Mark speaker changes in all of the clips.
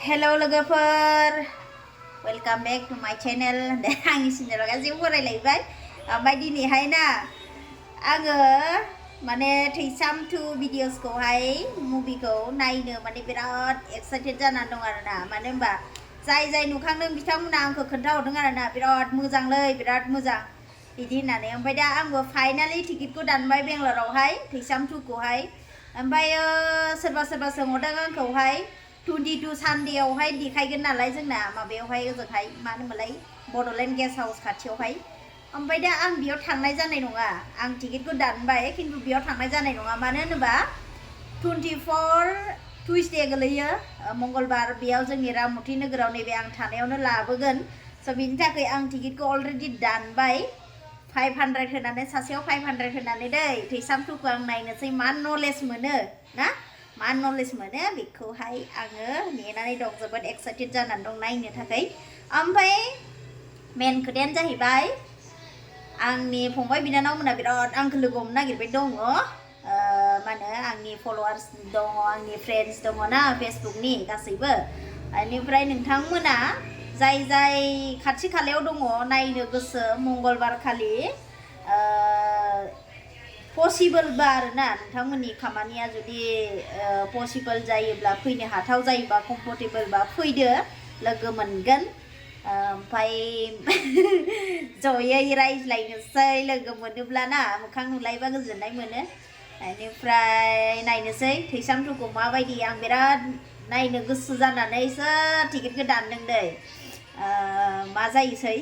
Speaker 1: Hello logofer, welcome back to my channel. Angni channel गासिबो फरायलायबाय ओमफ्राय दिनैहाय ना आङो माने थैसाम 2 भिडिअसखौहाय मुभिखौ नायनो माने बिराद एक्साइटेड जानानै दं आरोना मानो होनबा जाय नुखांदों बिथांमोना आंखौ खोन्थाहरदों आरोना बिराद मोजांलै बिराद मोजां बिदि होननानै ओमफ्राय दा आंबो फाइनाली टिकेटखौ दानबाय बेंगलरावहाय थैसाम 2 खौहाय ओमफ्राय सोरबा सोंहरदों आंखौहाय 22 सानडेआवहाय देखायगोन नालाय जोंना माबायावहाय ओजोंहाय मा होनोमोनलाय बड'लेण्ड गेस्ट हाउस खाथियावहाय ओमफ्राय दा आं बेयाव थांनाय जानाय नङा आं टिकेटखौ दानबाय खिन्थु बेयाव थांनाय जानाय नङा मानो होनोबा 24 टुइसडे गोलैयो मंगलबार बेयाव जोंनि राममुर्ति नोगोराव नैबे आं थानायावनो लाबोगोन स' बिनि थाखाय आं टिकेटखौ अलरेडि दानबाय 500 होनानै सासेयाव 500 होनानै दै थैसाम 2 खौ आं नायनोसै मा नलेज मोनो ना मा नलेज मोनो बेखौहाय आङो नेनानै दं जोबोद एक्साइटेड जानानै दं नायनो थाखाय ओमफ्राय मेन खोथायानो जाहैबाय आंनि फंबाय बिनानावमोना बिराद आंखौ लोगो हमनो नागिरबाय दङ मा होनो आंनि फलोवार्स दङ आंनि फ्रेन्ड्स दङ ना फेसबुकनि गासैबो बेनिफ्राय नोंथांमोना जाय खाथि खालायाव दङ नायनो गोसो मंगलबार खालि पसिबल बा आरोना नोंथांमोननि खामानिया जुदि पसिबल जायोब्ला फैनो हाथाव जायोबा कम्फर्टेबल बा फैदो लोगो मोनगोन ओमफ्राय जयै रायज्लायनोसै लोगो मोनोब्ला ना मोखां नुलायबा गोजोननाय मोनो बेनिफ्राय नायनोसै थैसाम 2 खौ माबायदि आं बिराद नायनो गोसो जानानैसो टिकेटखौ दानदों दै मा जायोसै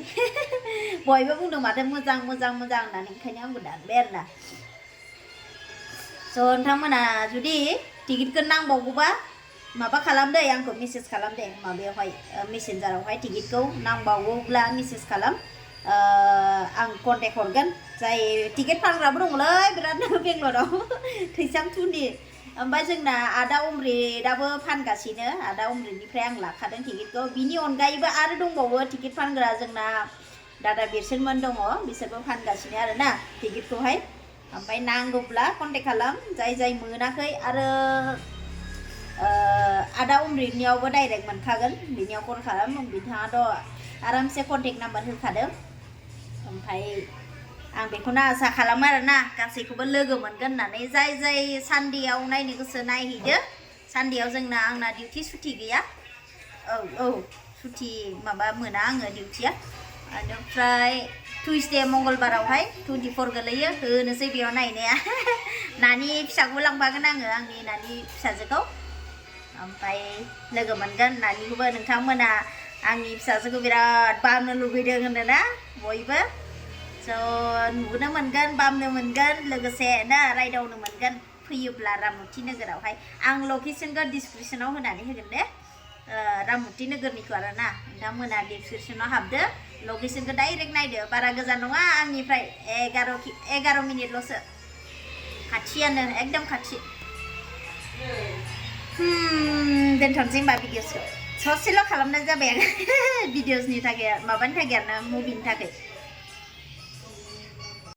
Speaker 1: बयबो बुंदों माथो मोजां होननानै ओंखायनो आंबो दानबाय आरोना स' नोंथांमोना जुदि टिकेटखौ नांबावगौबा माबा खालामदे आंखौ मेसेज खालामदे माबायावहाय मेसेन्जारावहाय टिकेटखौ नांबावगौब्ला मेसेज खालाम आं कन्टेक्ट हरगोन जाय टिकेट फानग्राबो दङलै बिरादनो बेंगलराव थैसाम 2 नि ओमफ्राय जोंना आदा अमृताबो फानगासिनो आदा अमृतनिफ्राय आं लाखादों टिकेटखौ बिनि अनगायैबो आरो दंबावो टिकेट फानग्रा जोंना दादा बिरसोनमोन दङ बिसोरबो फानगासिनो आरोना टिकेटखौहाय ओमफ्राय नांगौब्ला कन्टेक्ट खालाम जाय मोनाखै आरो आदा अमृतनियावबो डाइरेक्ट मोनखागोन बिनियाव कल खालाम बिथाङाथ' आरामसे कन्टेक्ट नाम्बार होखादों ओमफ्राय आं बेखौनो आसा खालामो आरोना गासैखौबो लोगो मोनगोन होननानै जाय सानडेआव नायनो गोसो नायहैदो सानडेआव आंना डिउटि सुटि गैया औ सुटि माबा मोना आङो डिउटिया बेनिफ्राय टुइसडे मंगलबारावहाय 24 गोलैयो होनोसै बेयाव नायनाया नानि फिसाखौ लांफागोन आङो आंनि नानि फिसाजोखौ ओमफ्राय लोगो मोनगोन नानिखौबो नोंथांमोना आंनि फिसाजोखौ बिराद बामनो लुगैदों होनोना बयबो स' नुनो मोनगोन बामनो मोनगोन लोगोसे ना रायदावनो मोनगोन फैयोब्ला राममुर्ति नोगोरावहाय आं लकेसनखौ डिसक्रिपसनाव होनानै होगोन दे राममुर्ति नोगोरनिखौ आरोना नोंथांमोना डिसक्रिपसनाव हाबदो लकेसनखौ डाइरेक्ट नायदो बारा गोजान नङा आंनिफ्राय 11 मिनिटल'सो खाथियानो एकदम खाथि दोनथ'नोसै होनबा भिडिअसखौ ससेल' खालामनाय जाबाय आं भिडिअसनि थाखाय माबानि थाखाय आरोना मुभिनि थाखाय